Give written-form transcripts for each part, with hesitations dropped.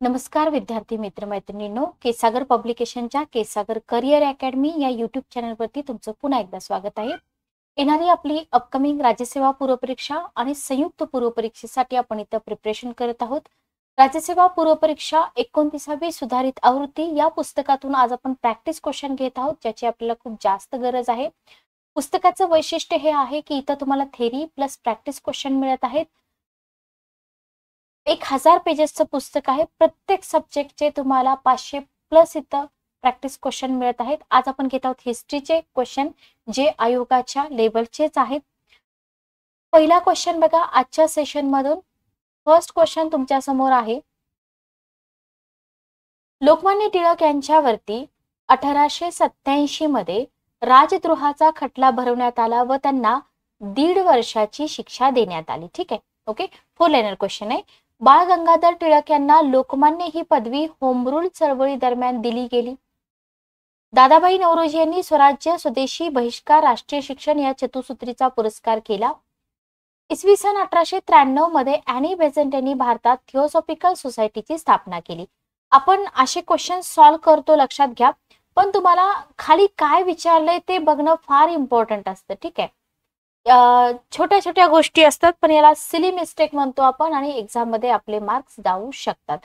नमस्कार विद्यार्थी मित्र मैत्रिणींनो, केसागर पब्लिकेशनच्या केसागर करिअर अकॅडमी या यूट्यूब चॅनलवरती तुमचं पुन्हा एकदा स्वागत आहे. येणारी आपली अपकमिंग राज्यसेवा पूर्वपरीक्षा आणि संयुक्त पूर्वपरीक्षेसाठी आपण इथं प्रिपरेशन करत आहोत. राज्यसेवा पूर्वपरीक्षा 29वी सुधारित आवृत्ती या पुस्तकातून आज आपण प्रॅक्टिस क्वेश्चन घेत आहोत, ज्याची आपल्याला खूप जास्त गरज आहे. पुस्तकाचं वैशिष्ट्य हे आहे की इथं तुम्हाला थेरी प्लस प्रॅक्टिस क्वेश्चन मिळत आहेत. 1000 पेजेसचं पुस्तक आहे. प्रत्येक सब्जेक्टचे तुम्हाला 500 प्लस इथं प्रॅक्टिस क्वेश्चन मिळत आहेत. आज आपण घेत आहोत हिस्ट्रीचे क्वेश्चन, जे आयोगाच्या लेवलचेच आहेत. पहिला क्वेश्चन बघा आजच्या सेशन मधून. फर्स्ट क्वेश्चन तुमच्या समोर आहे. लोकमान्य टिळक यांच्यावरती 1887 मध्ये राजद्रोहाचा खटला भरवण्यात आला व त्यांना 1.5 वर्षाची शिक्षा देण्यात आली. ठीक आहे, ओके. 4 लाइनर क्वेश्चन आहे. बाळ गंगाधर टिळक यांना लोकमान्य ही पदवी होम रूल चळवळी दरम्यान दिली गेली. दादाभाई नौरोजी यांनी स्वराज्य, स्वदेशी, बहिष्कार, राष्ट्रीय शिक्षण या चतुसूत्रीचा पुरस्कार केला. इसवी सन 1893 मध्ये ॲनी बेझंट यांनी भारतात थिओसॉफिकल सोसायटीची स्थापना केली. आपण असे क्वेश्चन सॉल्व्ह करतो, लक्षात घ्या. पण तुम्हाला खाली काय विचारलंय ते बघणं फार इम्पॉर्टंट असतं. ठीक आहे, छोट्या छोट्या गोष्टी असतात, पण याला सिली मिस्टेक म्हणतो आपण आणि एक्झाम मध्ये आपले मार्क्स जाऊ शकतात.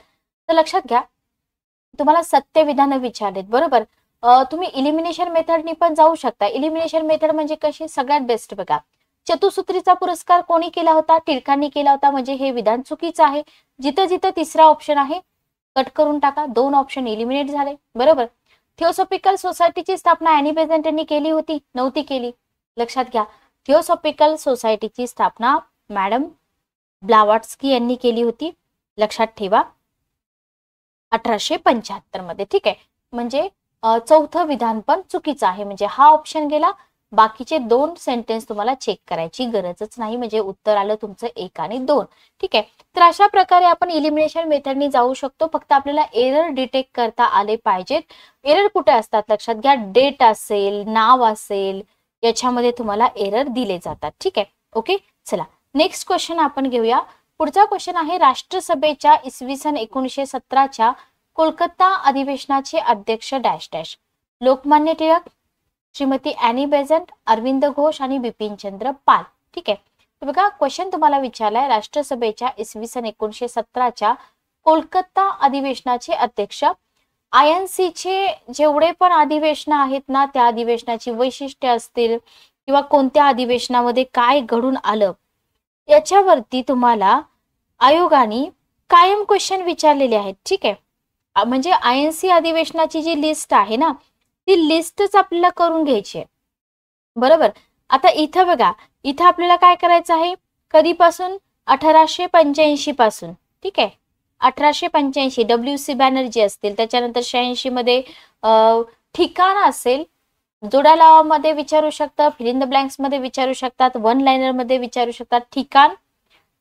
तर लक्षात घ्या, तुम्हाला सत्य विधान विचारलेत, बरोबर. तुम्ही इलिमिनेशन मेथडनी पण जाऊ शकता. इलिमिनेशन मेथड म्हणजे कशी, सगळ्यात बेस्ट बघा. चतुसूत्रीचा पुरस्कार कोणी केला होता? टिळकांनी केला होता. म्हणजे हे विधान चुकीचं आहे. जिथं जिथं तिसरा ऑप्शन आहे कट करून टाका. 2 ऑप्शन इलिमिनेट झाले, बरोबर. थिओसॉफिकल सोसायटीची स्थापना ॲनी बेझंट यांनी केली होती? नव्हती केली. लक्षात घ्या, थिओसॉफिकल सोसायटीची स्थापना मॅडम ब्लावाट्स्की यांनी केली होती. लक्षात ठेवा, 1875 मध्ये. ठीक आहे, म्हणजे चौथं विधान पण चुकीचं आहे. म्हणजे हा ऑप्शन गेला. बाकीचे 2 सेंटेन्स तुम्हाला चेक करायची गरजच नाही. म्हणजे उत्तर आलं तुमचं 1 आणि 2. ठीक आहे, तर अशा प्रकारे आपण इलिमिनेशन मेथडनी जाऊ शकतो. फक्त आपल्याला एरर डिटेक्ट करता आले पाहिजेत. एरर कुठे असतात लक्षात घ्या. डेट असेल, नाव असेल, याच्यामध्ये तुम्हाला एरर दिले जातात. ठीक आहे, ओके. चला नेक्स्ट क्वेश्चन आपण घेऊया. पुढचा क्वेश्चन आहे, राष्ट्रसभेच्या इसवी सन 1917च्या कोलकाता अधिवेशनाचे अध्यक्ष dash dash. Lokmanya Tilak, Shrimati Annie Besant, Aurobindo Ghosh आणि बिपिनचंद्र पाल. ठीक आहे, तर बघा क्वेश्चन तुम्हाला विचारलाय, राष्ट्रसभेच्या इसवी सन 1917च्या कोलकाता अधिवेशनाचे अध्यक्ष. INC चे जेवढे पण अधिवेशन आहेत ना, त्या अधिवेशनाची वैशिष्ट्ये असतील किंवा कोणत्या अधिवेशनामध्ये काय घडून आलं, याच्यावरती तुम्हाला आयोगाने कायम क्वेश्चन विचारलेले आहेत. ठीक आहे, म्हणजे INC अधिवेशनाची जी लिस्ट आहे ना, ती लिस्टच आपल्याला करून घ्यायची आहे, बरोबर. आता इथं बघा, इथं आपल्याला काय करायचं आहे, कधीपासून? 1885 पासून. ठीक आहे, 1885 WC बॅनर्जी असतील. त्याच्यानंतर 86 मध्ये ठिकाण असेल, जोड्या लावामध्ये विचारू शकतात, फिल इन द ब्लँक्स मध्ये विचारू शकतात, 1 लाइनर मध्ये विचारू शकतात ठिकाण.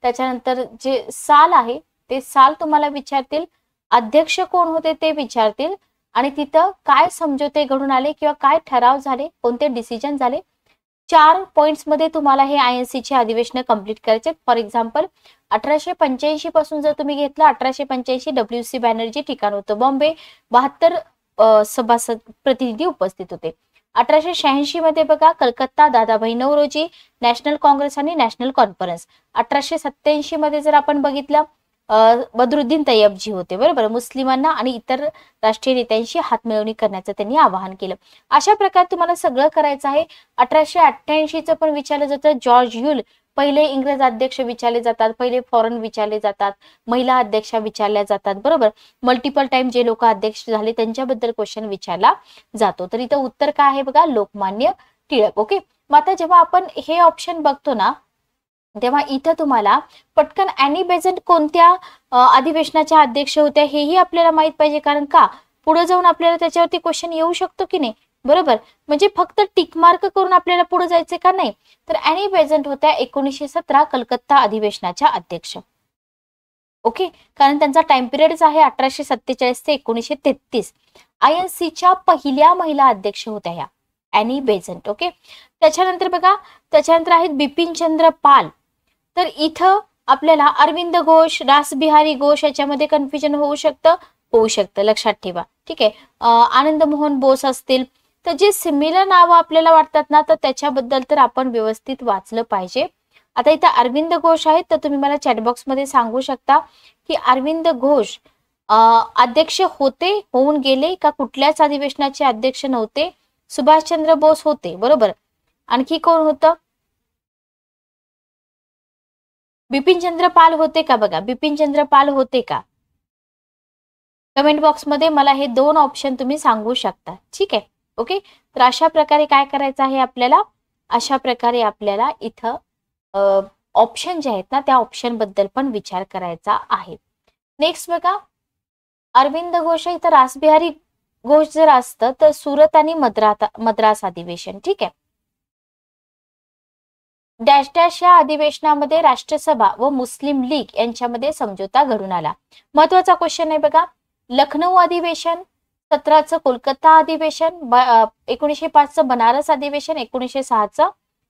त्याच्यानंतर जे साल आहे ते साल तुम्हाला विचारतील. अध्यक्ष कोण होते ते विचारतील. आणि तिथं काय समझोते घडून आले किंवा काय ठराव झाले, कोणते डिसिजन झाले. 4 पॉइंट्स मध्ये तुम्हाला हे INC चे अधिवेशन कंप्लीट करायचे. फॉर एक्झाम्पल 1885 पासून जर तुम्ही घेतलं, 1885 WC बॅनर्जी, ठिकाण होतं बॉम्बे, 72 सभासद प्रतिनिधी उपस्थित होते. 1886 मध्ये बघा कलकत्ता, दादाभाई नौरोजी, नॅशनल काँग्रेस आणि नॅशनल कॉन्फरन्स. 1887 मध्ये जर आपण बघितलं, बदरुद्दीन तय्यबजी होते, बरोबर. मुस्लिमांना आणि इतर राष्ट्रीय नेत्यांशी हातमिळवणी करण्याचं त्यांनी आवाहन केलं. अशा प्रकारे तुम्हाला सगळं करायचं आहे. 1888चं पण विचारलं जातं. जॉर्ज ह्यूल, पहिले इंग्रज अध्यक्ष विचारले जातात, पहिले फॉरेन विचारले जातात, महिला अध्यक्षा विचारल्या जातात, बरोबर. मल्टिपल टाइम जे लोक अध्यक्ष झाले त्यांच्याबद्दल क्वेश्चन विचारला जातो. तर इथं उत्तर काय आहे बघा, लोकमान्य टिळक. ओके, मग आता जेव्हा आपण हे ऑप्शन बघतो ना, तेव्हा इथं तुम्हाला पटकन ॲनी बेझंट कोणत्या अधिवेशनाच्या अध्यक्ष होत्या हेही आपल्याला माहित पाहिजे. कारण का, पुढे जाऊन आपल्याला त्याच्यावरती क्वेश्चन येऊ शकतो की नाही, बरोबर. म्हणजे फक्त टिक मार्क करून आपल्याला पुढे जायचे का नाही. तर ॲनी बेझंट होत्या 1917 कलकत्ता अधिवेशनाच्या अध्यक्ष. ओके, कारण त्यांचा टाइम पिरियडच आहे 1847 ते 1933. INCच्या पहिल्या महिला अध्यक्ष होत्या ह्या ॲनी बेझंट. ओके, त्याच्यानंतर बघा, त्याच्यानंतर आहेत बिपिनचंद्र पाल. तर इथं आपल्याला अरविंद घोष, रासबिहारी घोष याच्यामध्ये कन्फ्युजन होऊ शकतं, लक्षात ठेवा. ठीक आहे. आनंद मोहन बोस असतील, तर जे सिमिलर नावं आपल्याला वाटतात ना, तर त्याच्याबद्दल तर आपण व्यवस्थित वाचलं पाहिजे. आता इथं अरविंद घोष आहेत, तर तुम्ही मला चॅटबॉक्स मध्ये सांगू शकता की अरविंद घोष अध्यक्ष होते, होऊन गेले का कुठल्याच अधिवेशनाचे अध्यक्ष नव्हते? सुभाषचंद्र बोस होते, बरोबर. आणखी कोण होतं? बिपिनचंद्र पाल होते का? बघा, बिपिनचंद्र पाल होते का? कमेंट बॉक्स मध्ये मला हे 2 ऑप्शन तुम्ही सांगू शकता. ठीक आहे. ओके. तर अशा प्रकारे काय करायचं आहे आपल्याला? अशा प्रकारे आपल्याला इथं ऑप्शन जे आहेत ना, त्या ऑप्शन बद्दल पण विचार करायचा आहे. नेक्स्ट बघा, अरविंद घोष इथं रासबिहारी घोष जर असतं तर सुरत आणि मद्रास अधिवेशन. ठीक आहे. डॅश डॅश या अधिवेशनामध्ये राष्ट्रसभा व मुस्लिम लीग यांच्यामध्ये समझोता घडून आला. महत्वाचा क्वेश्चन आहे बघा. लखनौ अधिवेशन, 17चं कोलकाता अधिवेशन, 1905चं बनारस अधिवेशन, 1906चं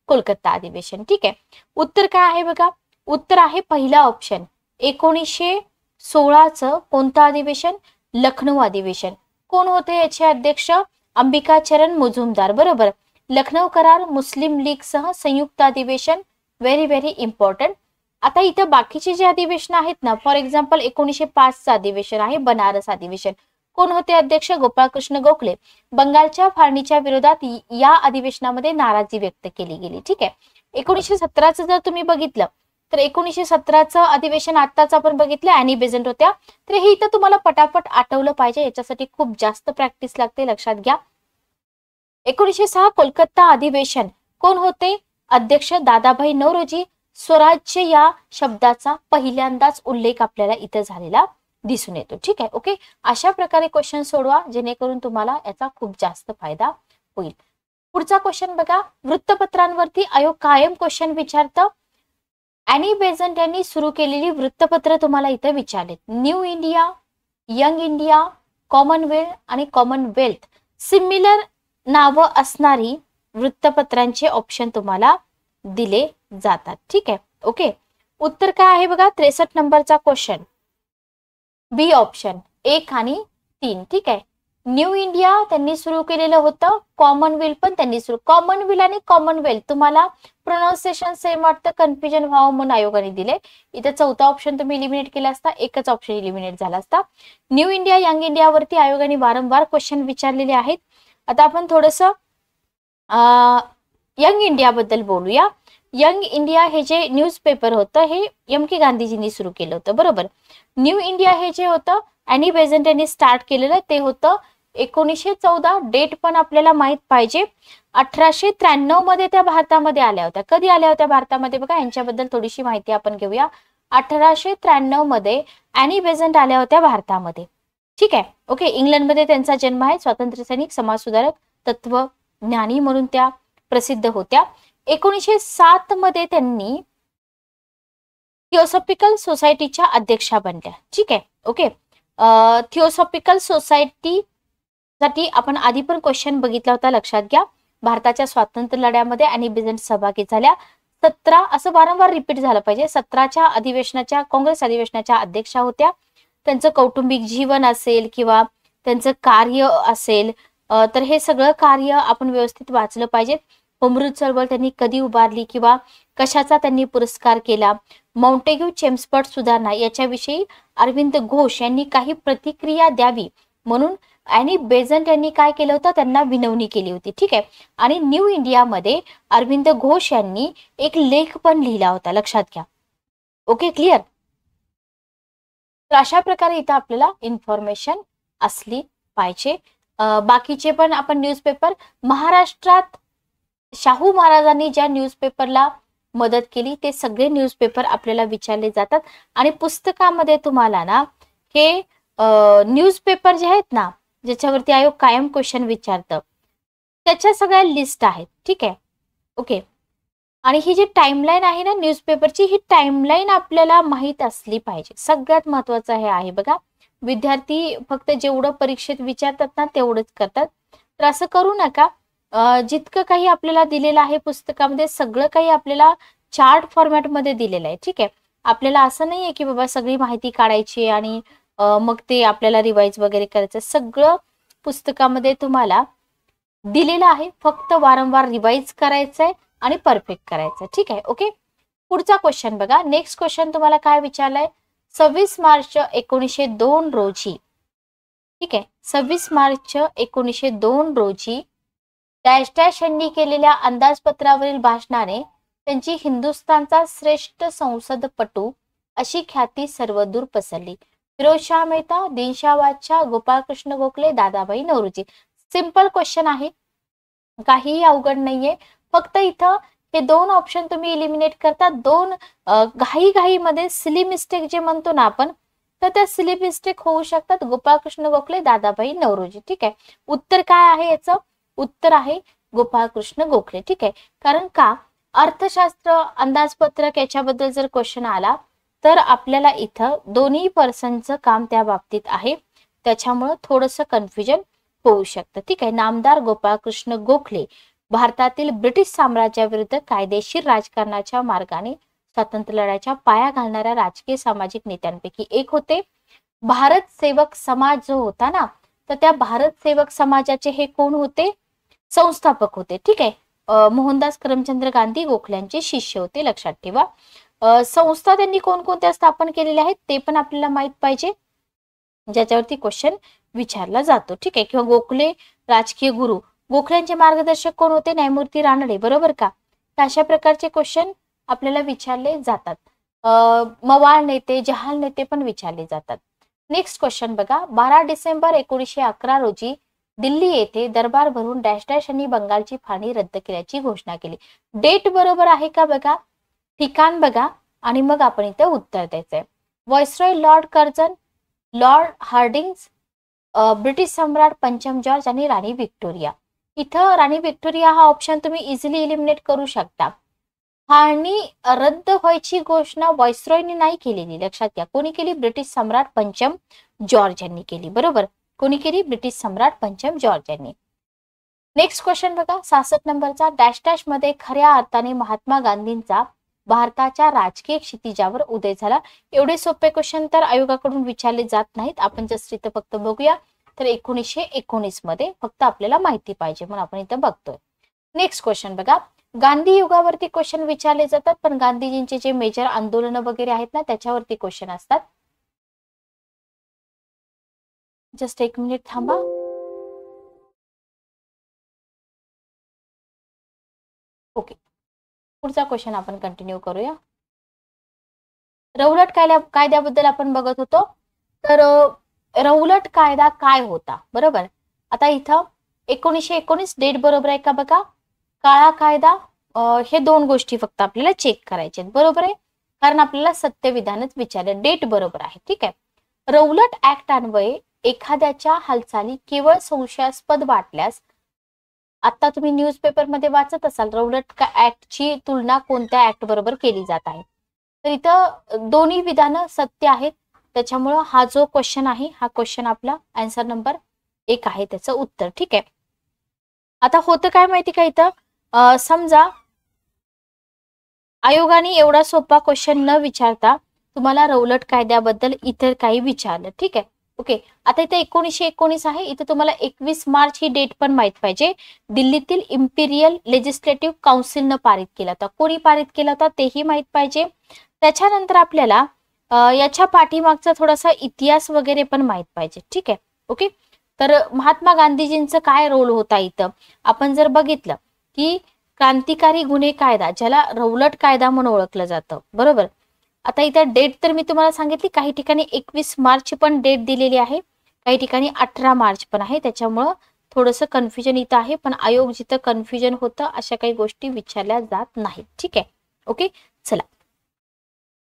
कोलकाता अधिवेशन. ठीक आहे. उत्तर काय आहे बघा? उत्तर आहे पहिला ऑप्शन, 1916चं कोणतं अधिवेशन? लखनौ अधिवेशन. कोण होते याचे अध्यक्ष? अंबिकाचरण मुजुमदार, बरोबर. लखनौ करार, मुस्लिम लीग सह संयुक्त अधिवेशन, व्हेरी व्हेरी इम्पॉर्टंट. आता इथं बाकीचे जे अधिवेशन आहेत ना, फॉर एक्झाम्पल 1905चं अधिवेशन आहे बनारस अधिवेशन. कोण होते अध्यक्ष? गोपाळकृष्ण गोखले. बंगालच्या फाळणीच्या विरोधात या अधिवेशनामध्ये नाराजी व्यक्त केली गेली. ठीक आहे. 1917चं जर तुम्ही बघितलं तर 1917चं अधिवेशन आत्ताच आपण बघितलं, ॲनी बेझंट होत्या. तर हे इथं तुम्हाला पटापट आठवलं पाहिजे, याच्यासाठी खूप जास्त प्रॅक्टिस लागते, लक्षात घ्या. 1906 कोलकाता अधिवेशन, कोण होते अध्यक्ष? दादाभाई नौरोजी. स्वराज्य या शब्दाचा पहिल्यांदाच उल्लेख आपल्याला इथं झालेला दिसून येतो. ठीक आहे. ओके. अशा प्रकारे क्वेश्चन सोडवा, जेणेकरून तुम्हाला याचा खूप जास्त फायदा होईल. पुढचा क्वेश्चन बघा. वृत्तपत्रांवरती आयोग कायम क्वेश्चन विचारतं. ॲनी बेझंट यांनी सुरू केलेली वृत्तपत्र तुम्हाला इथं विचारले. New India, young India, Commonwealth आणि कॉमनवेल्थ, सिमिलर नावं असणारी वृत्तपत्रांचे ऑप्शन तुम्हाला दिले जातात. ठीक आहे. ओके. उत्तर काय आहे बघा? 63 नंबरचा क्वेश्चन, बी ऑप्शन 1 आणि 3. ठीक आहे. न्यू इंडिया त्यांनी सुरू केलेलं होतं, कॉमनवेल्थ पण त्यांनी सुरू. कॉमनवेल्थ आणि कॉमनवेल्थ तुम्हाला प्रोनाउन्सिएशन सेम वाटतं, कन्फ्युजन व्हावं म्हणून आयोगाने दिले. इथं 4था ऑप्शन तुम्ही इलिमिनेट केला असता, एकच ऑप्शन इलिमिनेट झाला असता. न्यू इंडिया, यंग इंडियावरती आयोगाने वारंवार क्वेश्चन विचारलेले आहेत. आता आपण थोडंसं यंग इंडिया बद्दल बोलूया. यंग इंडिया हे जे न्यूजपेपर होतं हे M.K. गांधीजींनी सुरू केलं होतं, बरोबर. न्यू इंडिया हे जे होतं ॲनी बेझंट यांनी स्टार्ट केलेलं ते होतं 1914. डेट पण आपल्याला माहित पाहिजे. 1893 मध्ये त्या भारतामध्ये आल्या होत्या. कधी आल्या होत्या भारतामध्ये बघा, यांच्याबद्दल थोडीशी माहिती आपण घेऊया. 1893 मध्ये ॲनी बेझंट आल्या होत्या भारतामध्ये. ठीक आहे. ओके. इंग्लंडमध्ये त्यांचा जन्म आहे. स्वातंत्र्य सैनिक, समाजसुधारक, तत्वज्ञानी म्हणून त्या प्रसिद्ध होत्या. 1907 मध्ये त्यांनी थिओसॉफिकल सोसायटीच्या अध्यक्षा बनल्या. ठीक आहे. ओके. थिओसॉफिकल सोसायटी साठी आपण आधी पण क्वेश्चन बघितला होता, लक्षात घ्या. भारताच्या स्वातंत्र्य लढ्यामध्ये ॲनी बेझंट सहभागी झाल्या. 17 असं वारंवार रिपीट झालं पाहिजे. 17च्या अधिवेशनाच्या, काँग्रेस अधिवेशनाच्या अध्यक्षा होत्या. त्यांचं कौटुंबिक जीवन असेल किंवा त्यांचं कार्य असेल, तर हे सगळं कार्य आपण व्यवस्थित वाचलं पाहिजे. होमरूल चळवळ त्यांनी कधी उभारली किंवा कशाचा त्यांनी पुरस्कार केला. माउंटेग्यू चेम्सफर्ड सुधारणा याच्याविषयी अरविंद घोष यांनी काही प्रतिक्रिया द्यावी म्हणून ॲनी बेझंट यांनी काय केलं होतं? त्यांना विनवणी केली होती. ठीक आहे. आणि न्यू इंडियामध्ये अरविंद घोष यांनी एक लेख पण लिहिला होता, लक्षात घ्या. ओके. क्लिअर. तर अशा प्रकारे इथं आपल्याला इन्फॉर्मेशन असली पाहिजे. बाकीचे पण आपण न्यूजपेपर, महाराष्ट्रात शाहू महाराजांनी ज्या न्यूजपेपरला मदत केली ते सगळे न्यूजपेपर आपल्याला विचारले जातात. आणि पुस्तकामध्ये तुम्हाला ना हे न्यूजपेपर जे आहेत ना, ज्याच्यावरती आयोग कायम क्वेश्चन विचारतं, त्याच्या सगळ्या लिस्ट आहेत. ठीक आहे. ओके. आणि ही जी टाइमलाईन आहे ना न्यूजपेपरची, ही टाइमलाईन आपल्याला माहित असली पाहिजे. सगळ्यात महत्वाचं हे आहे बघा. विद्यार्थी फक्त जेवढं परीक्षेत विचारतात ना तेवढंच करतात, तर असं करू नका. जितकं काही आपल्याला दिलेलं आहे पुस्तकामध्ये सगळं काही आपल्याला चार्ट फॉर्मॅटमध्ये दिलेलं आहे. ठीक आहे. आपल्याला असं नाहीये की बाबा सगळी माहिती काढायची आणि मग ते आपल्याला रिवाइज वगैरे करायचं. सगळं पुस्तकामध्ये तुम्हाला दिलेलं आहे, फक्त वारंवार रिवाइज करायचंय आणि परफेक्ट करायचंय. ठीक आहे, ओके. पुढचा क्वेश्चन बघा. नेक्स्ट क्वेश्चन तुम्हाला काय विचारलंय, 26 मार्च 1902 रोजी, ठीक आहे, 26 मार्च 1902 रोजी डॅश डॅश यांनी केलेल्या अंदाजपत्रावरील भाषणाने त्यांची हिंदुस्थानचा श्रेष्ठ संसदपटू अशी ख्याती सर्वदूर पसरली. फिरोजशाह मेहता, दिनशाह बादशाह, गोपाळकृष्ण गोखले, दादाभाई नौरोजी. सिंपल क्वेश्चन आहे, काहीही अवघड नाहीये. फक्त इथं हे दोन ऑप्शन तुम्ही इलिमिनेट करता. दोन घाई मध्ये सिली मिस्टेक जे म्हणतो ना आपण, तर त्या सिली मिस्टेक होऊ शकतात. गोपाळकृष्ण गोखले, दादाभाई नौरोजी. ठीक आहे, उत्तर काय आहे याचं? उत्तर आहे गोपाळकृष्ण गोखले. ठीक आहे, कारण का अर्थशास्त्र, अंदाजपत्रक याच्याबद्दल जर क्वेश्चन आला तर आपल्याला इथं दोन्ही पर्सनचं काम त्या बाबतीत आहे, त्याच्यामुळं थोडंसं कन्फ्युजन होऊ शकतं. ठीक आहे, नामदार गोपाळकृष्ण गोखले भारतातील ब्रिटिश साम्राज्याविरुद्ध कायदेशीर राजकारणाच्या मार्गाने स्वातंत्र्य लढ्याच्या पाया घालणाऱ्या राजकीय सामाजिक नेत्यांपैकी एक होते. भारत सेवक समाज जो होता ना, तर त्या भारत सेवक समाजाचे हे कोण होते? संस्थापक होते. ठीक आहे, मोहनदास करमचंद गांधी गोखल्यांचे शिष्य होते, लक्षात ठेवा. संस्था त्यांनी कोणकोणत्या स्थापन केलेल्या आहेत ते पण आपल्याला माहित पाहिजे, ज्याच्यावरती क्वेश्चन विचारला जातो. ठीक आहे, किंवा गोखले राजकीय गुरु, गोखल्यांचे मार्गदर्शक कोण होते? न्यायमूर्ती रानडे, बरोबर का? तर अशा प्रकारचे क्वेश्चन आपल्याला विचारले जातात. मवाळ नेते, जहाल नेते पण विचारले जातात. नेक्स्ट क्वेश्चन बघा. 12 डिसेंबर 1911 रोजी दिल्ली येथे दरबार भरून डॅश डॅश यांनी बंगालची फाळणी रद्द केल्याची घोषणा केली. डेट बरोबर आहे का बघा, ठिकाण बघा, आणि मग आपण इथे उत्तर द्यायचंय. Viceroy lord Curzon, lord Hardings, British सम्राट पंचम जॉर्ज आणि राणी व्हिक्टोरिया. इथं राणी व्हिक्टोरिया हा ऑप्शन तुम्ही इझिली इलिमिनेट करू शकता. फाळणी रद्द व्हायची घोषणा व्हाईसरॉयने नाही केलेली, लक्षात घ्या. कोणी केली? ब्रिटिश सम्राट पंचम जॉर्ज यांनी केली, बरोबर. कोणी केली? ब्रिटिश सम्राट पंचम जॉर्ज यांनी. नेक्स्ट क्वेश्चन बघा, 66 नंबरचा. डॅश डॅश मध्ये खऱ्या अर्थाने महात्मा गांधींचा भारताच्या राजकीय क्षितिजावर उदय झाला. एवढे सोपे क्वेश्चन तर आयोगाकडून विचारले जात नाहीत. आपण जस्ट इथं फक्त बघूया, तर 1919 मध्ये फक्त आपल्याला माहिती पाहिजे म्हणून आपण इथं बघतोय. नेक्स्ट क्वेश्चन बघा. गांधी युगावरती क्वेश्चन विचारले जातात, पण गांधीजींचे जे मेजर आंदोलन वगैरे आहेत ना, त्याच्यावरती क्वेश्चन असतात. जस्ट एक मिनिट थांबा. ओके, पुढचा क्वेश्चन आपण कंटिन्यू करूया. रौलट कायद्याबद्दल आपण बघत होतो. तर रौलट कायदा काय होता, बरोबर. आता इथं 1919 डेट बरोबर आहे का बघा. काळा कायदा, हे दोन गोष्टी फक्त आपल्याला चेक करायच्या आहेत, बरोबर आहे, कारण आपल्याला सत्यविधानच विचारलं. डेट बरोबर आहे. ठीक आहे. रौलट ऍक्ट अन्वये एखाद्याच्या हालचाली केवळ संशयास्पद वाटल्यास, आता तुम्ही न्यूजपेपर मध्ये वाचत असाल रौलट ऍक्टची तुलना कोणत्या ऍक्ट बरोबर केली जात आहे, तर इथं दोन्ही विधानं सत्य आहेत. त्याच्यामुळं हा जो क्वेश्चन आहे, हा क्वेश्चन आपला आन्सर नंबर 1 आहे त्याचं उत्तर. ठीक आहे. आता होतं काय माहिती का, इथं समजा आयोगाने एवढा सोपा क्वेश्चन न विचारता तुम्हाला रौलट कायद्याबद्दल इतर काही विचारलं. ठीक आहे, ओके. आता इथे 1919 आहे, इथे तुम्हाला 21 मार्च ही डेट पण माहित पाहिजे. दिल्लीतील इम्पिरियल लेजिस्लेटिव्ह काउन्सिलनं पारित केला होता. कोणी पारित केला होता तेही माहित पाहिजे. त्याच्यानंतर आपल्याला याच्या पाठीमागचा थोडासा इतिहास वगैरे पण माहित पाहिजे. ठीक आहे, ओके. तर महात्मा गांधीजींचं काय रोल होता इथं आपण जर बघितलं की क्रांतिकारी गुन्हे कायदा, ज्याला रौलट कायदा म्हणून ओळखलं जातं, बरोबर. आता इथं डेट तर मी तुम्हाला सांगितली, काही ठिकाणी 21 मार्च पण डेट दिलेली आहे, काही ठिकाणी 18 मार्च पण आहे. त्याच्यामुळं थोडंसं कन्फ्युजन इथं आहे, पण आयोग जिथं कन्फ्युजन होतं अशा काही गोष्टी विचारल्या जात नाहीत. ठीक आहे, ओके. चला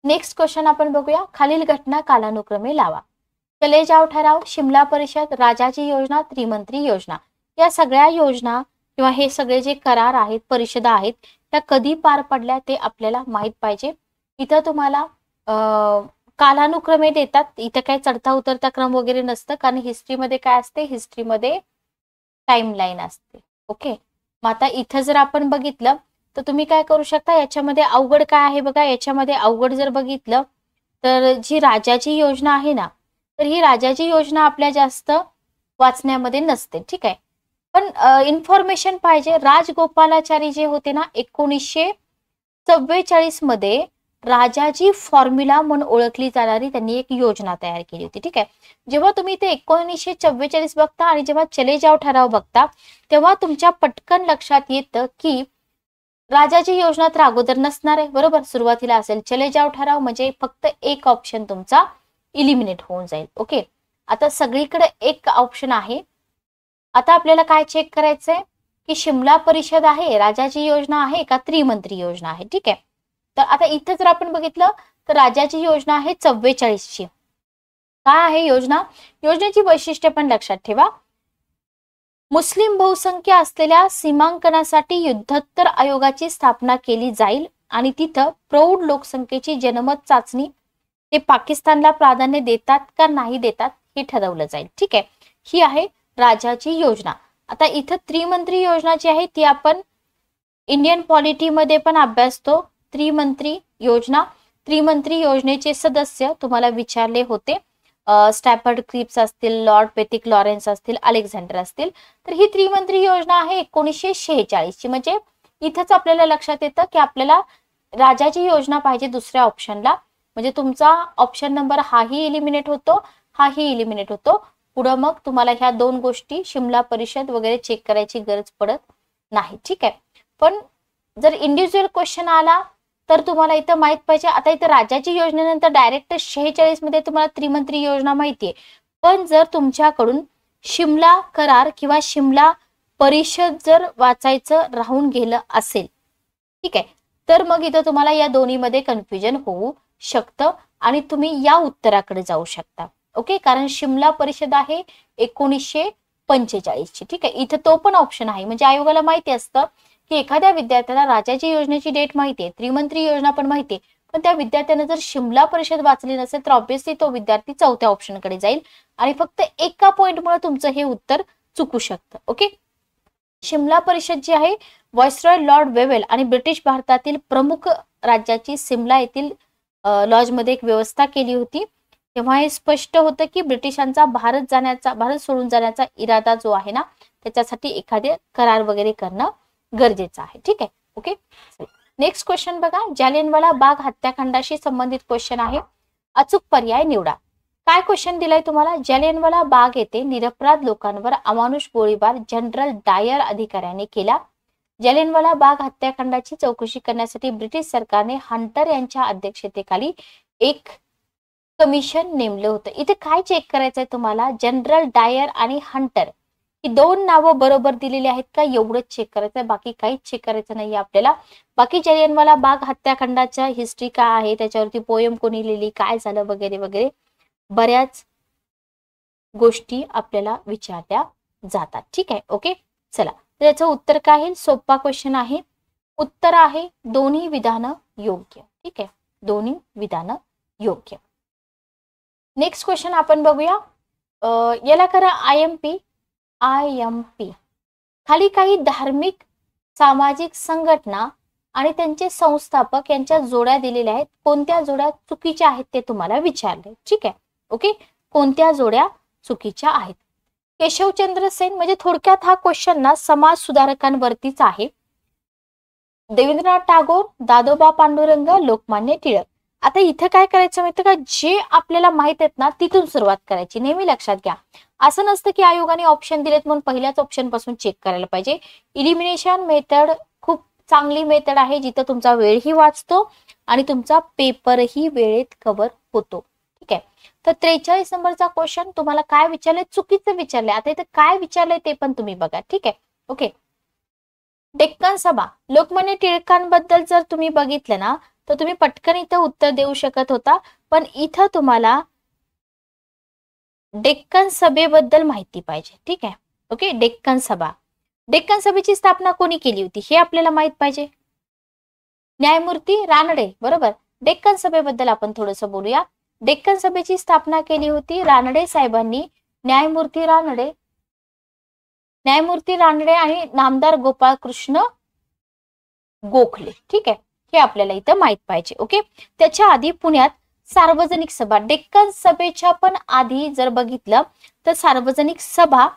नेक्स्ट क्वेश्चन आपण बघूया. खालील घटना कालानुक्रमे लावा. चले जाव ठराव, शिमला परिषद, राजाची योजना, त्रिमंत्री योजना. या सगळ्या योजना किंवा हे सगळे जे करार आहेत, परिषदा आहेत, त्या कधी पार पडल्या ते आपल्याला माहित पाहिजे. इथं तुम्हाला कालानुक्रमे देतात. इथं काय चढता उतरता क्रम वगैरे नसतं, कारण हिस्ट्रीमध्ये काय असते, हिस्ट्रीमध्ये टाइमलाईन असते. ओके. मग आता इथं जर आपण बघितलं तर तुम्ही काय करू शकता, याच्यामध्ये अवघड काय आहे बघा. याच्यामध्ये अवघड जर बघितलं तर जी राजाची योजना आहे ना, तर ही राजाची योजना आपल्या जास्त वाचण्यामध्ये नसते. ठीक आहे, पण इन्फॉर्मेशन पाहिजे. राजगोपालाचारी जे होते ना, 1944 मध्ये राजाजी फॉर्म्युला म्हणून ओळखली जाणारी त्यांनी एक योजना तयार केली होती. ठीक आहे, जेव्हा तुम्ही ते 1944 बघता आणि जेव्हा चले जाव ठराव बघता, तेव्हा तुमच्या पटकन लक्षात येतं की राजाची योजना तर अगोदर नसणार आहे, बरोबर. सुरुवातीला असेल चले जाव ठराव, म्हणजे फक्त एक ऑप्शन तुमचा इलिमिनेट होऊन जाईल. ओके, आता सगळीकडे एक ऑप्शन आहे. आता आपल्याला काय चेक करायचंय की शिमला परिषद आहे, राजाची योजना आहे का त्रिमंत्री योजना आहे. ठीक आहे, तर आता इथं जर आपण बघितलं तर राजाची योजना आहे 44 ची. काय आहे योजना, योजनेची वैशिष्ट्ये पण लक्षात ठेवा. मुस्लिम बहुसंख्य असलेल्या सीमांकनासाठी युद्धोत्तर आयोगाची स्थापना केली जाईल आणि तिथं प्रौढ लोकसंख्येची जनमत चाचणी ते पाकिस्तानला प्राधान्य देतात का नाही देतात हे ठरवलं जाईल. ठीक आहे, ही आहे राजाची योजना. आता इथं त्रिमंत्री योजना जी आहे ती आपण इंडियन पॉलिटीमध्ये पण अभ्यासतो. त्रिमंत्री योजना, त्रिमंत्री योजनेचे सदस्य तुम्हाला विचारले होते. स्टॅफर्ड क्रिप्स असतील, लॉर्ड पेथिक लॉरेन्स असतील, अलेक्झांडर असतील. तर ही त्रिमंत्री योजना आहे 1946 ची. म्हणजे इथंच आपल्याला लक्षात येतं की आपल्याला राजाची योजना पाहिजे दुसऱ्या ऑप्शनला, म्हणजे तुमचा ऑप्शन नंबर हाही इलिमिनेट होतो, हाही इलिमिनेट होतो. पुढं मग तुम्हाला ह्या दोन गोष्टी शिमला परिषद वगैरे चेक करायची गरज पडत नाही. ठीक आहे, पण जर इंडिव्हिज्युअल क्वेश्चन आला तर तुम्हाला इथं माहित पाहिजे. आता इथं राजाची योजनेनंतर डायरेक्ट 46 मध्ये तुम्हाला त्रिमंत्री योजना माहितीये, पण जर तुमच्याकडून शिमला करार किंवा शिमला परिषद जर वाचायचं राहून गेलं असेल, ठीक आहे, तर मग इथं तुम्हाला या दोन्हीमध्ये कन्फ्युजन होऊ शकतं आणि तुम्ही या उत्तराकडे जाऊ शकता. ओके, कारण शिमला परिषद आहे 1945 ची. ठीक आहे, इथं तो पण ऑप्शन आहे. म्हणजे आयोगाला माहिती असतं की एखाद्या विद्यार्थ्याला राजाची योजनेची डेट माहितीये, त्रिमंत्री योजना पण माहितीये, पण त्या विद्यार्थ्यानं जर शिमला परिषद वाचली नसेल तर ऑब्व्हियसली तो विद्यार्थी चौथ्या ऑप्शनकडे जाईल आणि फक्त एका पॉइंटमुळे तुमचं हे उत्तर चुकू शकतं. ओके, शिमला परिषद जी आहे व्हाईसरॉय लॉर्ड वेवेल आणि ब्रिटिश भारतातील प्रमुख राज्याची सिमला येथील लॉजमध्ये एक व्यवस्था केली होती. तेव्हा हे स्पष्ट होतं की ब्रिटिशांचा भारत सोडून जाण्याचा इरादा जो आहे ना, त्याच्यासाठी एखादे करार वगैरे करणं गरजेचं आहे. ठीक आहे, ओके. नेक्स्ट क्वेश्चन बघा, जालियनवाला बाग हत्याकांडाशी संबंधित क्वेश्चन आहे. अचूक पर्याय निवडा. काय क्वेश्चन दिलाय तुम्हाला, जालियनवाला बाग येथे निरपराध लोकांवर अमानुष गोळीबार जनरल डायर अधिकाऱ्याने केला. जालियनवाला बाग हत्याकांडाची चौकशी करण्यासाठी ब्रिटिश सरकारने हंटर यांच्या अध्यक्षतेखाली एक कमिशन नेमलं होतं. इथे काय चेक करायचंय तुम्हाला, जनरल डायर आणि हंटर ही दोन नावं बरोबर दिलेली आहेत का एवढंच चेक करायचंय, बाकी काहीच चेक करायचं नाही आपल्याला. बाकी जालियनवाला बाग हत्याकांडाच्या हिस्ट्री काय आहे, त्याच्यावरती पोयम कोणी लिहिली, काय झालं वगैरे वगैरे बऱ्याच गोष्टी आपल्याला विचारल्या जातात. ठीक आहे, ओके. चला, तर याचं उत्तर काय आहे, सोपा क्वेश्चन आहे. उत्तर आहे दोन्ही विधानं योग्य. ठीक आहे, दोन्ही विधानं योग्य. नेक्स्ट क्वेश्चन आपण बघूया. याला करा IMP. खाली काही धार्मिक सामाजिक संघटना आणि त्यांचे संस्थापक यांच्या जोड्या दिलेल्या आहेत. कोणत्या जोड्या चुकीच्या आहेत ते तुम्हाला विचारले. ठीक आहे, ओके. कोणत्या जोड्या चुकीच्या आहेत. केशवचंद्र सेन, म्हणजे थोडक्यात हा क्वेश्चन ना समाज सुधारकांवरतीच आहे. देवेंद्रनाथ टागोर, दादोबा पांडुरंग, लोकमान्य टिळक. आता इथे काय करायचं माहिती का, जे आपल्याला माहित आहेत ना तिथून सुरुवात करायची. नेहमी लक्षात घ्या, असं नसतं की आयोगाने ऑप्शन दिलेत म्हणून पहिल्याच ऑप्शन पासून चेक करायला पाहिजे. इलिमिनेशन मेथड खूप चांगली मेथड आहे, जिथं तुमचा वेळही वाचतो आणि तुमचा पेपरही वेळेत कव्हर होतो. ठीक आहे, तर 43 नंबरचा क्वेश्चन तुम्हाला काय विचारलंय, चुकीचं विचारलंय. आता इथे काय विचारलंय ते पण तुम्ही बघा. ठीक आहे, ओके. डेक्कन सभा, लोकमान्य टिळकांबद्दल जर तुम्ही बघितलं ना तर तुम्ही पटकन इथं उत्तर देऊ शकत होता, पण इथं तुम्हाला डेक्कन सभेबद्दल माहिती पाहिजे. ठीक आहे, ओके. डेक्कन सभा, डेक्कन सभेची स्थापना कोणी केली होती हे आपल्याला माहित पाहिजे. न्यायमूर्ती रानडे, बरोबर. डेक्कन सभेबद्दल आपण थोडंसं बोलूया. डेक्कन सभेची स्थापना केली होती रानडे साहेबांनी. न्यायमूर्ती रानडे आणि नामदार गोपाळ कृष्ण गोखले. ठीक आहे, हे आपल्याला इथं माहित पाहिजे. ओके, त्याच्या आधी पुण्यात सार्वजनिक सभा, डेक्कन सभेच्या पण आधी जर बघितलं तर सार्वजनिक सभा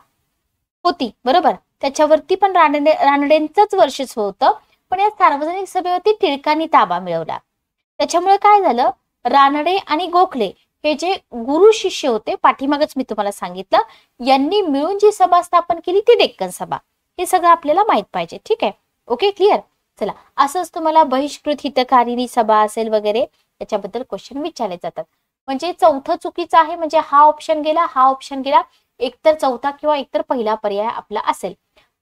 होती, बरोबर. त्याच्यावरती पण रानडेंचंच वर्चस्व होतं, पण या सार्वजनिक सभेवरती टिळकांनी ताबा मिळवला. त्याच्यामुळे काय झालं, रानडे आणि गोखले हे जे गुरु शिष्य होते, पाठीमागच मी तुम्हाला सांगितलं, यांनी मिळून जी सभा स्थापन केली ती डेक्कन सभा. हे सगळं आपल्याला माहित पाहिजे. ठीक आहे, ओके, क्लिअर. चला, असंच तुम्हाला बहिष्कृत हितकारिणी सभा असेल वगैरे त्याच्याबद्दल क्वेश्चन विचारले जातात. म्हणजे चौथं चुकीचं आहे, म्हणजे हा ऑप्शन गेला, हा ऑप्शन गेला, एकतर चौथा किंवा एकतर पहिला पर्याय आपला असेल.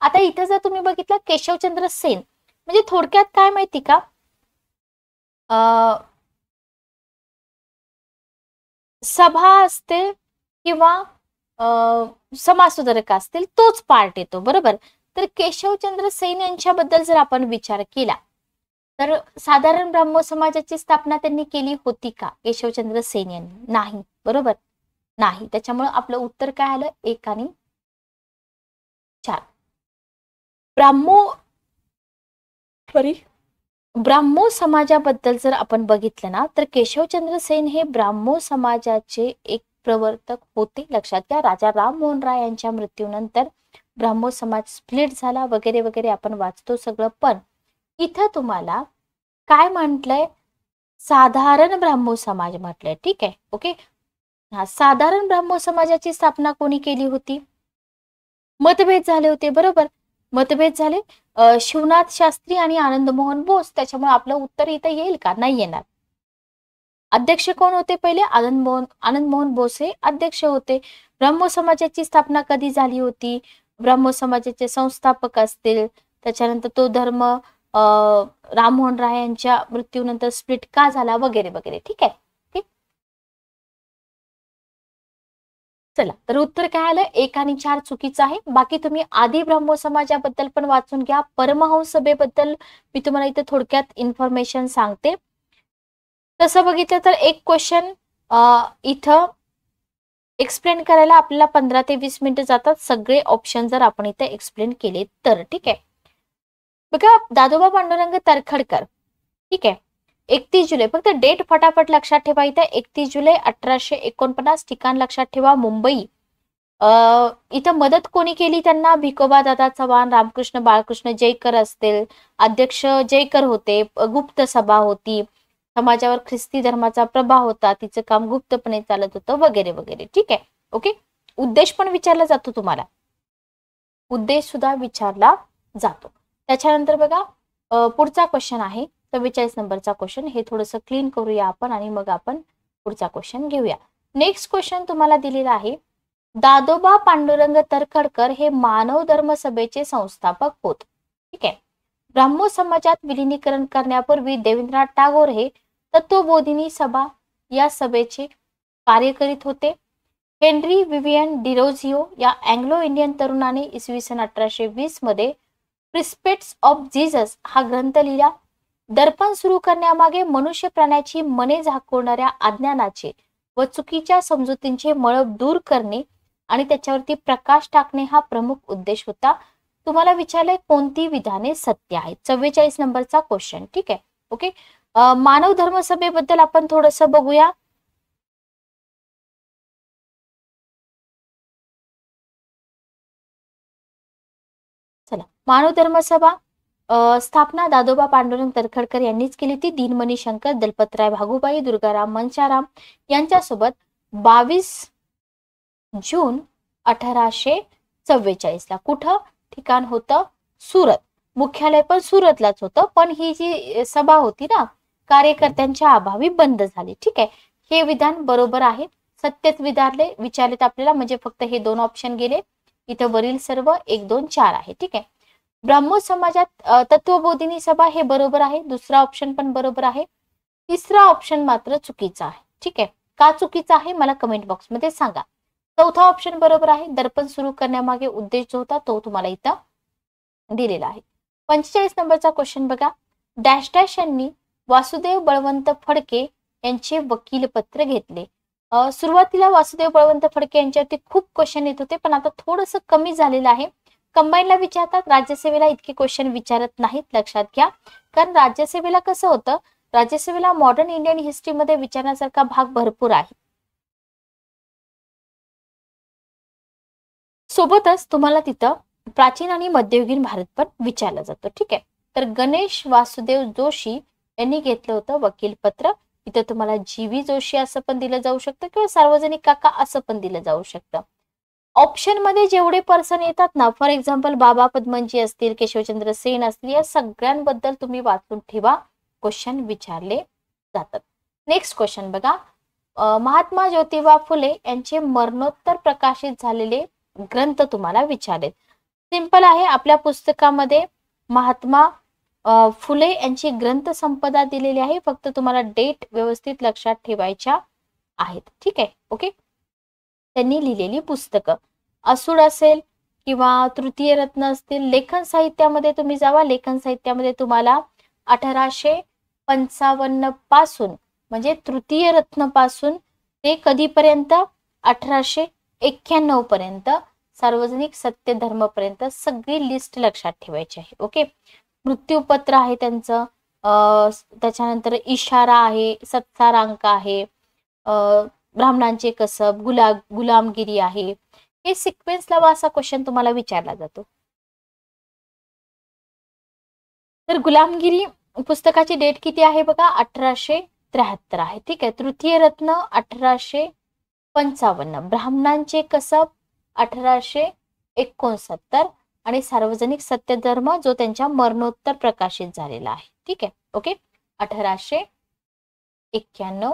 आता इथं जर तुम्ही बघितलं केशवचंद्र सेन, म्हणजे थोडक्यात काय माहिती का, सभा असते किंवा समाजसुधारक असतील तोच पार्ट येतो, बरोबर. तर केशवचंद्र सेन यांच्याबद्दल जर आपण विचार केला तर साधारण ब्राह्मण समाजाची स्थापना त्यांनी केली होती का केशवचंद्र सेन यांनी? नाही, बरोबर, नाही. त्याच्यामुळे आपलं उत्तर काय आलं, 1 आणि 4. ब्राह्मो समाजाबद्दल जर आपण बघितलं ना तर केशवचंद्र सेन हे ब्राह्मो समाजाचे एक प्रवर्तक होते. लक्षात घ्या, राजा राममोहन राय यांच्या मृत्यूनंतर ब्राह्मो समाज स्प्लिट झाला वगैरे वगैरे आपण वाचतो सगळं. पण इथं तुम्हाला काय म्हटलंय, साधारण ब्राह्मो समाज म्हटलंय. ठीक आहे, ओके. हा, साधारण ब्राह्मो समाजाची स्थापना कोणी केली होती? मतभेद झाले होते, बरोबर, मतभेद झाले शिवनाथ शास्त्री आणि आनंद मोहन बोस. त्याच्यामुळे आपलं उत्तर इथं येईल का? नाही येणार. अध्यक्ष कोण होते पहिले? आनंद मोहन बोस हे अध्यक्ष होते. ब्राह्मो समाजाची स्थापना कधी झाली होती? ब्राह्मो समाजाचे संस्थापक असतील, त्याच्यानंतर तो धर्म राममोहन राय यांच्या मृत्यूनंतर स्प्लिट का झाला वगैरे वगैरे. ठीक आहे, चला, तर उत्तर काय आलं, 1 आणि 4 चुकीचं आहे. बाकी तुम्ही आदी ब्राह्मो समाजाबद्दल पण वाचून घ्या. परमहंस सभेबद्दल मी तुम्हाला इथे थोडक्यात इन्फॉर्मेशन सांगते. तसं बघितलं तर एक क्वेश्चन इथं एक्सप्लेन करायला आपल्याला 15 ते 20 मिनिटं जातात, सगळे ऑप्शन जर आपण इथे एक्सप्लेन केले तर. ठीक आहे, बघा, दादोबा पांडुरंग तरखडकर. ठीक आहे, 31 जुलै, फक्त डेट फटाफट लक्षात ठेवा इथे, 31 जुलै 1849. ठिकाण लक्षात ठेवा, मुंबई. इथं मदत कोणी केली त्यांना? भिकोबा दादा चव्हाण, रामकृष्ण बाळकृष्ण जयकर असतील, अध्यक्ष जयकर होते. गुप्त सभा होती, समाजावर ख्रिस्ती धर्माचा प्रभाव होता, तिचं काम गुप्तपणे चालत होतं वगैरे वगैरे. ठीक आहे, ओके. उद्देश पण विचारला जातो तुम्हाला, उद्देश सुद्धा विचारला जातो. त्याच्यानंतर बघा पुढचा क्वेश्चन आहे 44 नंबरचा क्वेश्चन. हे थोडंसं क्लीन करूया आपण आणि मग आपण पुढचा क्वेश्चन घेऊया. नेक्स्ट क्वेश्चन तुम्हाला दिलेला आहे, दादोबा पांडुरंग तरखडकर हे मानव धर्म सभेचे संस्थापक होत. ठीक आहे, ब्राह्मो समाजात विलिनीकरण करण्यापूर्वी देवेंद्रनाथ टागोर हे तत्वबोधिनी सभा या सभेचे कार्य करीत होते. हेनरी विवियन डिरोझिओ या अँग्लो इंडियन तरुणाने इसवी सन 1820 मध्ये प्रिस्पेक्ट्स ऑफ जीसस हा ग्रंथ लिहिला. दर्पण सुरू करण्यामागे मनुष्य प्राण्याची मने झाकवणाऱ्या अज्ञानाचे व चुकीच्या समजुतींचे मळब दूर करणे आणि त्याच्यावरती प्रकाश टाकणे हा प्रमुख उद्देश होता. तुम्हाला विचारलंय कोणती विधाने सत्य आहेत, 44 नंबरचा क्वेश्चन. ठीक आहे, ओके. मानव धर्म सभेबद्दल आपण थोडंसं बघूया. चला, मानव धर्म सभा स्थापना दादोबा पांडुरंग तरखडकर यांनीच केली होती. दीनमणी शंकर, दलपतराय भागुबाई, दुर्गाराम मनशाराम यांच्यासोबत 22 जून 1844 ला. कुठं? ठिकाण होतं सुरत, मुख्यालय पण सुरतलाच होतं. पण ही जी सभा होती ना, कार्यकर्त्यांच्या अभावी बंद झाली. ठीक आहे, हे विधान बरोबर आहे, सत्यच विचारले आपल्याला, म्हणजे फक्त हे 2 ऑप्शन गेले. इथं वरील सर्व 1, 2, 4 आहे. ठीक आहे, ब्राह्मो समाजात तत्वबोधिनी सभा हे बरोबर आहे, दुसरा ऑप्शन पण बरोबर आहे, तिसरा ऑप्शन मात्र चुकीचा आहे. ठीक आहे, का चुकीचा आहे मला कमेंट बॉक्स मध्ये सांगा. चौथा ऑप्शन बरोबर आहे, दर्पण सुरू करण्यामागे उद्देश जो होता तो तुम्हाला इथं दिलेला आहे. 45 नंबरचा क्वेश्चन बघा, डॅश डॅश यांनी वासुदेव बळवंत फडके यांचे वकीलपत्र घेतले. सुरुवातीला वासुदेव बळवंत फडके यांच्यावरती खूप क्वेश्चन येत होते, पण आता थोडंसं कमी झालेलं आहे, कंबाईनला विचारतात, राज्यसेवेला इतके क्वेश्चन विचारत नाहीत, लक्षात घ्या. कारण राज्यसेवेला कसं होतं, राज्यसेवेला मॉडर्न इंडियन हिस्ट्रीमध्ये विचारण्यासारखा भाग भरपूर आहे. सोबतच तुम्हाला तिथं प्राचीन आणि मध्ययुगीन भारत पण विचारलं जातं. ठीक आहे. तर गणेश वासुदेव जोशी यांनी घेतलं होतं वकीलपत्र. इथं तुम्हाला जी.व्ही. जोशी असं पण दिलं जाऊ शकतं किंवा सार्वजनिक काका असं पण दिलं जाऊ शकतं. ऑप्शन मध्ये जेवढे पर्सन येतात ना, फॉर एक्झाम्पल बाबा पदमनजी असतील, केशवचंद्र सेन असतील, या सगळ्यांबद्दल तुम्ही वाचून ठेवा, क्वेश्चन विचारले जातात. नेक्स्ट क्वेश्चन बघा. महात्मा ज्योतिबा फुले यांचे मरणोत्तर प्रकाशित झालेले ग्रंथ तुम्हाला विचारलेत. सिंपल आहे, आपल्या पुस्तकामध्ये महात्मा फुले यांची ग्रंथ संपदा दिलेली आहे. फक्त तुम्हाला डेट व्यवस्थित लक्षात ठेवायच्या आहेत. ठीक आहे. ओके. त्यांनी लिहिलेली पुस्तकं असूड असेल किंवा तृतीय रत्न असतील. लेखन साहित्यामध्ये तुम्ही जावा. लेखन साहित्यामध्ये तुम्हाला 1855 पासून म्हणजे तृतीय रत्न पासून ते कधीपर्यंत 1891 पर्यंत सार्वजनिक सत्य धर्म पर्यंत सगळी लिस्ट लक्षात ठेवायची आहे. ओके. मृत्यूपत्र आहे त्यांचं, त्याच्यानंतर इशारा आहे, सत्सारांक आहे, ब्राह्मणांचे कसब, गुलामगिरी आहे. हे सिक्वेन्स लावा असा क्वेश्चन तुम्हाला विचारला जातो. तर गुलामगिरी पुस्तकाची डेट किती आहे बघा, 1873 आहे. ठीक आहे. तृतीय रत्न 1855, ब्राह्मणांचे कसब 1869 आणि सार्वजनिक सत्यधर्म जो त्यांच्या मरणोत्तर प्रकाशित झालेला आहे. ठीक आहे. ओके. 1891.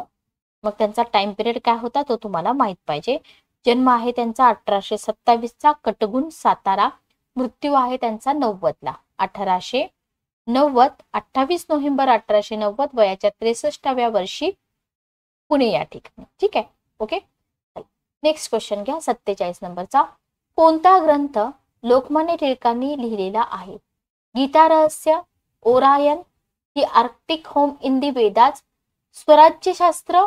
मग त्यांचा टाइम पिरियड काय होता तो तुम्हाला माहित पाहिजे. जन्म आहे त्यांचा 1827 कटगुण सातारा. मृत्यू आहे त्यांचा 90 1890. 28 नोव्हेंबर 1890 वयाच्या 63व्या वर्षी पुणे या ठिकाणी. ठीक आहे. ओके. नेक्स्ट क्वेश्चन घ्या 47 नंबरचा. कोणता ग्रंथ लोकमान्य टिळकांनी लिहिलेला आहे? Gita Rahasya, Orion, the Arctic home in the Vedas, Swarajyashastra,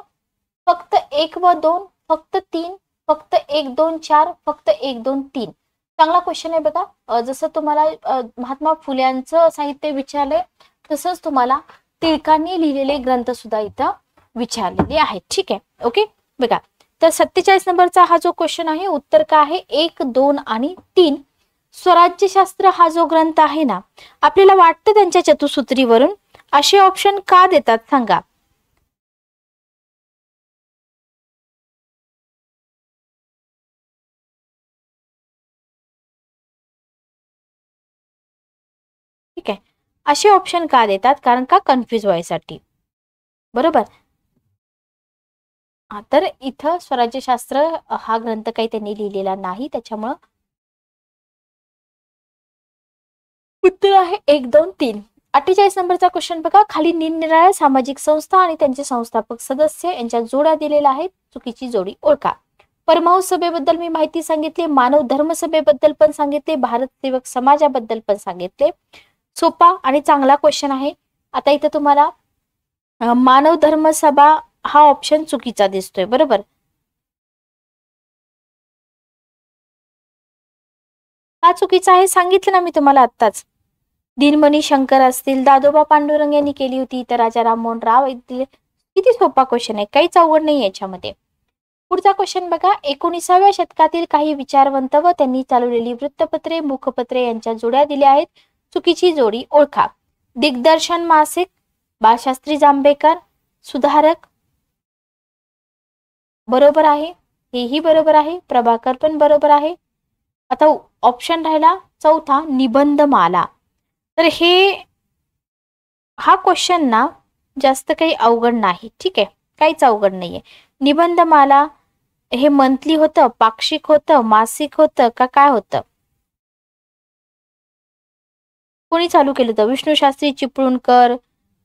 फक्त 1 व 2, फक्त 3, फक्त 1, 2, 4, फक्त 1, 2, 3. चांगला क्वेश्चन आहे बघा. जसं तुम्हाला महात्मा फुल्यांचं साहित्य विचारलंय तसंच तुम्हाला टिळकांनी लिहिलेले ग्रंथ सुद्धा इथं विचारलेले आहेत. ठीक आहे. ओके. बघा. तर 47 नंबरचा हा जो क्वेश्चन आहे उत्तर काय आहे? 1, 2 आणि 3. स्वराज्यशास्त्र हा जो ग्रंथ आहे ना, आपल्याला वाटतं त्यांच्या चतुसूत्रीवरून असे ऑप्शन का देतात सांगा. ठीक आहे. असे ऑप्शन का देतात? कारण का कन्फ्युज व्हायसाठी. बरोबर. तर इथं स्वराज्यशास्त्र हा ग्रंथ काही त्यांनी लिहिलेला नाही, त्याच्यामुळं उत्तर आहे 1, 2, 3. 48 नंबरचा क्वेश्चन बघा. खाली निरनिराळ्या सामाजिक संस्था आणि त्यांचे संस्थापक सदस्य यांच्या जोड्या दिलेल्या आहेत. चुकीची जोडी ओळखा. परमहंस सभेबद्दल मी माहिती सांगितली, मानव धर्म सभेबद्दल पण सांगितले, भारत सेवक समाजाबद्दल पण सांगितले. सोपा आणि चांगला क्वेश्चन आहे. आता इथं तुम्हाला मानव धर्म सभा हा ऑप्शन चुकीचा दिसतोय. बरोबर. हा चुकीचा आहे सांगितलं ना मी तुम्हाला आत्ताच. दिनमणी शंकर असतील, दादोबा पांडुरंग यांनी केली होती, तर राजा राममोहन राव येथील. किती सोपा क्वेश्चन आहे, काहीच अवघड नाही याच्यामध्ये. पुढचा क्वेश्चन बघा. 19व्या शतकातील काही विचारवंत व त्यांनी चालवलेली वृत्तपत्रे, मुखपत्रे यांच्या जोड्या दिल्या आहेत. चुकीची जोडी ओळखा. दिग्दर्शन मासिक, बाळशास्त्री जांभेकर, सुधारक बरोबर आहे, हेही बरोबर आहे, प्रभाकर पण बरोबर आहे. आता ऑप्शन राहिला चौथा निबंधमाला. तर हा क्वेश्चन ना जास्त काही अवघड नाही. ठीक आहे. काहीच अवघड नाहीये. निबंधमाला हे मंथली होतं, पाक्षिक होतं, मासिक होतं का काय होतं? कोणी चालू केलं होतं? विष्णुशास्त्री चिपळूणकर,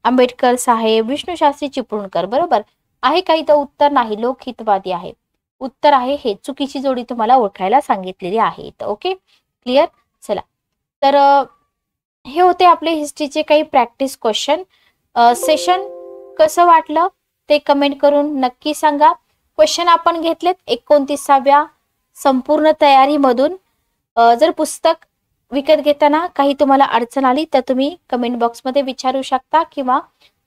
आंबेडकर साहेब, विष्णुशास्त्री चिपळूणकर. बरोबर आहे का? इथं उत्तर नाही, लोकहितवादी आहे. उत्तर आहे हे. चुकीची जोडी तुम्हाला ओळखायला सांगितलेली आहे इथं. ओके. क्लिअर. चला. तर हे होते आपले हिस्ट्रीचे काही प्रॅक्टिस क्वेश्चन. सेशन कसं वाटलं ते कमेंट करून नक्की सांगा. क्वेश्चन आपण घेतलेत 29व्या संपूर्ण तयारीमधून. जर पुस्तक विकत घेताना काही तुम्हाला अडचण आली तर तुम्ही कमेंट बॉक्समध्ये विचारू शकता किंवा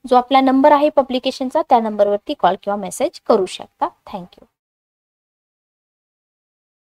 जो आपला नंबर आहे पब्लिकेशनचा त्या नंबरवरती कॉल किंवा मेसेज करू शकता. थँक्यू.